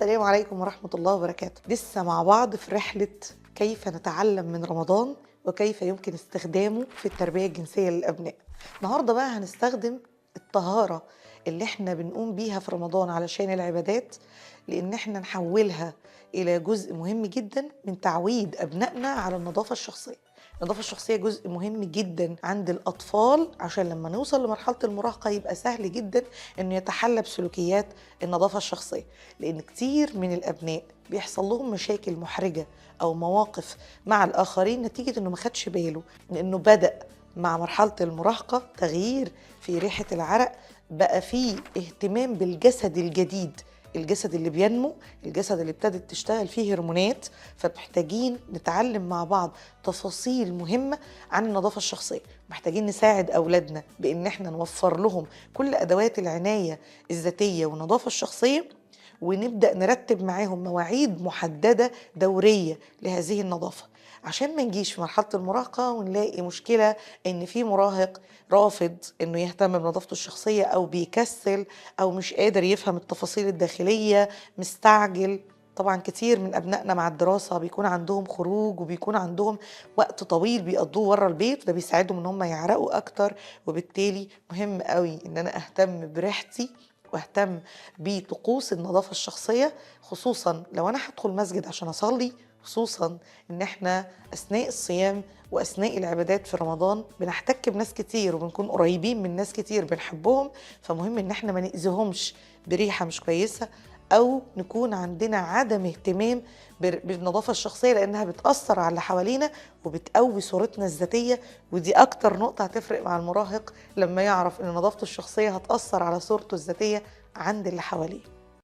السلام عليكم ورحمة الله وبركاته. لسه مع بعض في رحلة كيف نتعلم من رمضان وكيف يمكن استخدامه في التربية الجنسية للأبناء. النهاردة بقى هنستخدم الطهارة اللي احنا بنقوم بيها في رمضان علشان العبادات، لأن احنا نحولها إلى جزء مهم جدا من تعويد أبنائنا على النظافة الشخصية. النظافة الشخصية جزء مهم جدا عند الأطفال، عشان لما نوصل لمرحلة المراهقة يبقى سهل جدا إنه يتحلى بسلوكيات النظافة الشخصية، لأن كتير من الأبناء بيحصل لهم مشاكل محرجة أو مواقف مع الآخرين نتيجة إنه ما خدش باله، لأنه بدأ مع مرحلة المراهقة تغيير في ريحة العرق، بقى فيه اهتمام بالجسد الجديد، الجسد اللي بينمو، الجسد اللي ابتدت تشتغل فيه هرمونات، فمحتاجين نتعلم مع بعض تفاصيل مهمة عن النظافة الشخصية. محتاجين نساعد أولادنا بإن احنا نوفر لهم كل أدوات العناية الذاتية والنظافة الشخصية، ونبدأ نرتب معاهم مواعيد محددة دورية لهذه النظافة، عشان ما نجيش في مرحلة المراهقة ونلاقي مشكلة إن في مراهق رافض إنه يهتم بنظافته الشخصية، أو بيكسل، أو مش قادر يفهم التفاصيل الداخلية، مستعجل. طبعا كتير من أبنائنا مع الدراسة بيكون عندهم خروج وبيكون عندهم وقت طويل بيقضوه ورا البيت، وده بيساعدهم إن هم يعرقوا أكتر. وبالتالي مهم قوي إن أنا أهتم بريحتي واهتم بطقوس النظافة الشخصية، خصوصا لو أنا هدخل مسجد عشان أصلي، خصوصا إن إحنا أثناء الصيام وأثناء العبادات في رمضان بنحتك بناس كتير وبنكون قريبين من ناس كتير بنحبهم، فمهم إن إحنا ما نأذيهمش بريحة مش كويسة، أو نكون عندنا عدم اهتمام بالنظافة الشخصية، لأنها بتأثر على اللي حوالينا وبتقوي صورتنا الذاتية. ودي أكتر نقطة هتفرق مع المراهق لما يعرف إن نظافته الشخصية هتأثر على صورته الذاتية عند اللي حواليه.